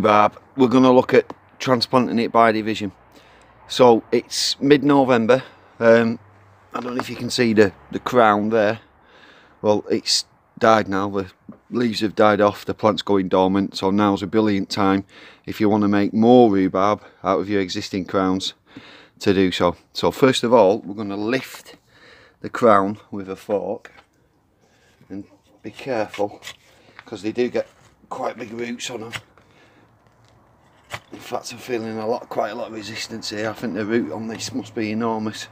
rhubarb. We're going to look at transplanting it by division. So it's mid-November. I don't know if you can see the crown there. Well, it's died now. The leaves have died off, the plant's going dormant, so now's a brilliant time if you want to make more rhubarb out of your existing crowns to do so. So first of all, we're going to lift the crown with a fork, and be careful because they do get quite big roots on them. In fact, I'm feeling quite a lot of resistance here. I think the root on this must be enormous.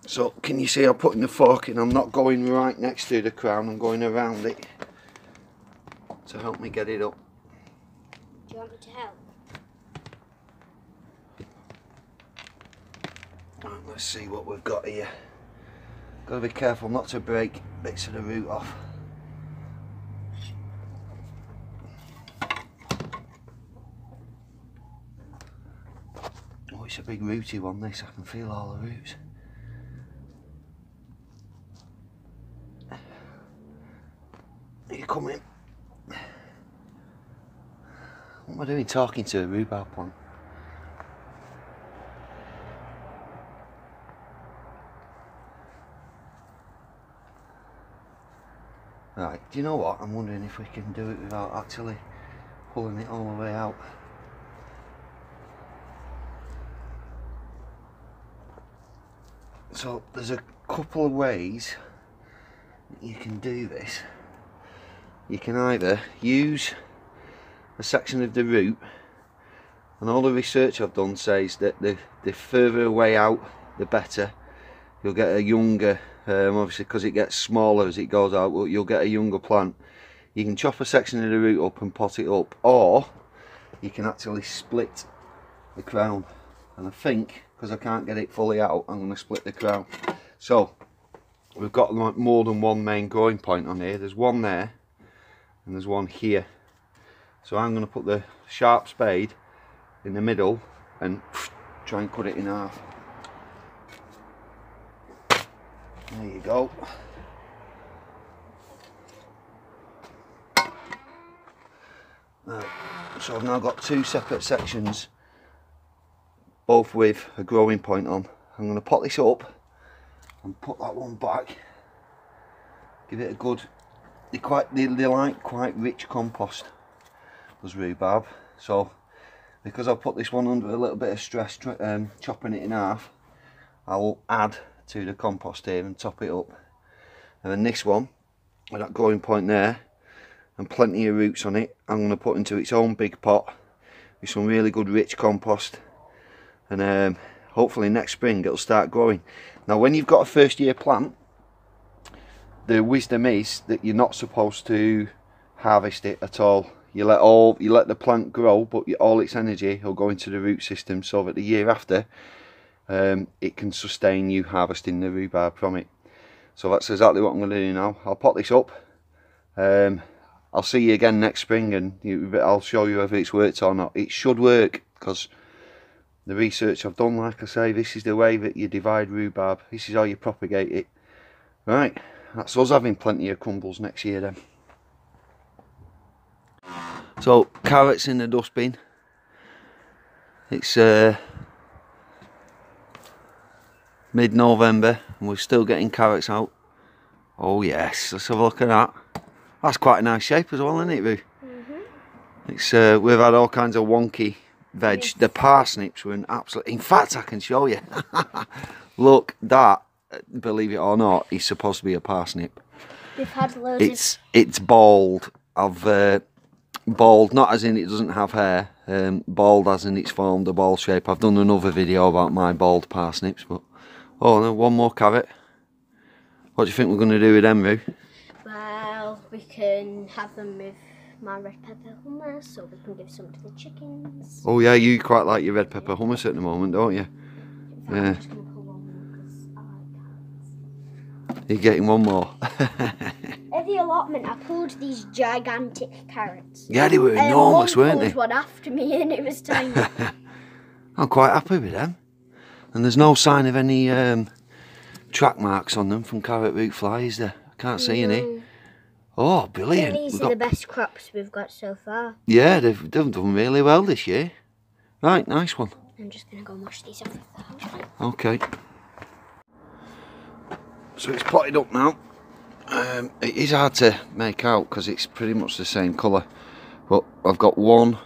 So can you see I'm putting the fork in? I'm not going right next to the crown, I'm going around it to help me get it up. Do you want me to help? Right, let's see what we've got here. Got to be careful not to break bits of the root off. Oh, it's a big rooty one this, I can feel all the roots. You come in. What am I doing talking to a rhubarb plant? Right, do you know what? I'm wondering if we can do it without actually pulling it all the way out. So there's a couple of ways that you can do this. You can either use a section of the root, and all the research I've done says that the further away out the better. You'll get a younger, obviously because it gets smaller as it goes out, you'll get a younger plant. You can chop a section of the root up and pot it up, or you can actually split the crown. And I think, because I can't get it fully out, I'm going to split the crown. So we've got more than one main growing point on here. There's one there and there's one here. So I'm going to put the sharp spade in the middle and try and cut it in half. There you go. Right, so I've now got two separate sections, both with a growing point on. I'm going to pot this up and put that one back. Give it a good. They like quite rich compost, those rhubarb. So because I've put this one under a little bit of stress, chopping it in half, I will add to the compost here and top it up. And then this one, with that growing point there and plenty of roots on it, I'm going to put into its own big pot with some really good rich compost, and hopefully next spring it'll start growing. Now when you've got a first year plant, the wisdom is that you're not supposed to harvest it at all. You let the plant grow, but all its energy will go into the root system, so that the year after it can sustain you harvesting the rhubarb from it. So that's exactly what I'm going to do now. I'll pot this up. I'll see you again next spring, and I'll show you whether it's worked or not. It should work, because the research I've done, like I say, this is the way that you divide rhubarb. This is how you propagate it. Right, that's us having plenty of crumbles next year then. So carrots in the dustbin. It's mid-November and we're still getting carrots out. Oh yes, let's have a look at that. That's quite a nice shape as well, isn't it, Roo? It's we've had all kinds of wonky veg. Yes. The parsnips were an absolute. In fact, I can show you. Look, that, believe it or not, is supposed to be a parsnip. We've had loads. It's bald. Bald, not as in it doesn't have hair. Bald as in it's formed a ball shape. I've done another video about my bald parsnips, but oh no, one more carrot. What do you think we're going to do with them, Roo? Well, we can have them with my red pepper hummus, so we can give some to the chickens. Oh yeah, you quite like your red pepper hummus at the moment, don't you? Yeah. I'm just going to pull one more because I like carrots. You're getting one more. At the allotment, I pulled these gigantic carrots. Yeah, they were enormous, weren't they? One after me, and it was tiny. I'm quite happy with them. And there's no sign of any track marks on them from carrot root fly, is there? I can't see any. Oh, I brilliant. think these are the best crops we've got so far. Yeah, they've done really well this year. Right, nice one. I'm just going to go wash these off with the hose. Okay. So it's potted up now. It is hard to make out because it's pretty much the same colour. But I've got 1,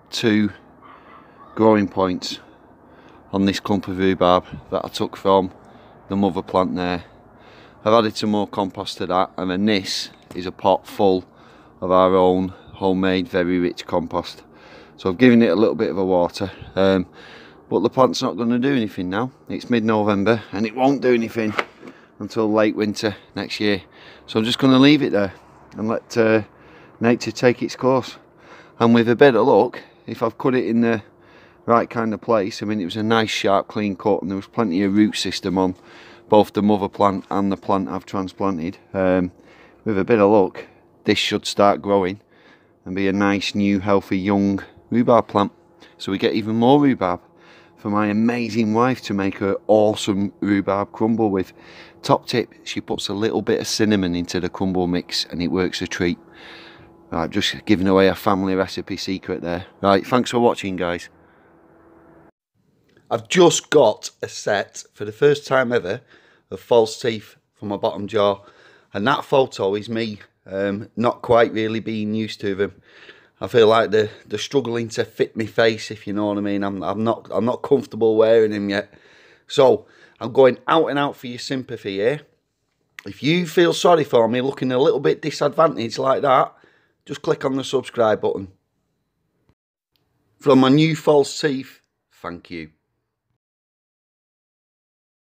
2 growing points on this clump of rhubarb that I took from the mother plant there. I've added some more compost to that, and then this is a pot full of our own homemade very rich compost. So I've given it a little bit of a water, but the plant's not going to do anything now. It's mid-November and it won't do anything until late winter next year. So I'm just going to leave it there and let nature take its course. And with a bit of luck, if I've cut it in the right kind of place, I mean, it was a nice sharp clean cut and there was plenty of root system on both the mother plant and the plant I've transplanted. With a bit of luck, this should start growing and be a nice new healthy young rhubarb plant, so we get even more rhubarb for my amazing wife to make her awesome rhubarb crumble with. Top tip, she puts a little bit of cinnamon into the crumble mix and it works a treat. Right, just giving away a family recipe secret there. Right, thanks for watching, guys. I've just got a set for the first time ever of false teeth for my bottom jaw, and that photo is me not quite really being used to them. I feel like they're struggling to fit my face, if you know what I mean. I'm not comfortable wearing them yet. So I'm going out and out for your sympathy here. If you feel sorry for me looking a little bit disadvantaged like that, just click on the subscribe button. From my new false teeth, thank you.